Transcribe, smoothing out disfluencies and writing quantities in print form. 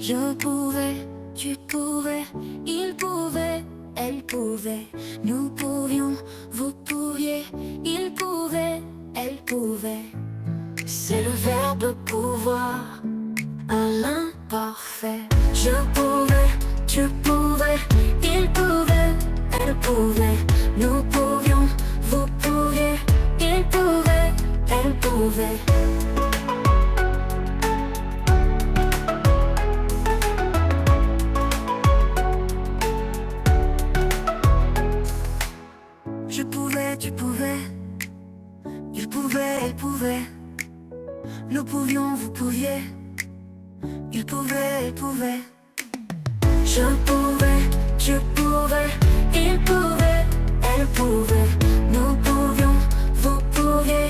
Je pouvais, tu pouvais, il pouvait, elle pouvait, nous pouvions, vous pouviez, il pouvait, elle pouvait. C'est le verbe pouvoir à l'imparfait. Je pouvais, tu pouvais, il pouvait, elle pouvait, nous pouvions, vous pouviez, il pouvait, elle pouvait. Je pouvais, tu pouvais, il pouvait, elle pouvait, nous pouvions, vous pouviez, il pouvait, elle pouvait. Je pouvais, tu pouvais, il pouvait, elle pouvait, nous pouvions, vous pouviez,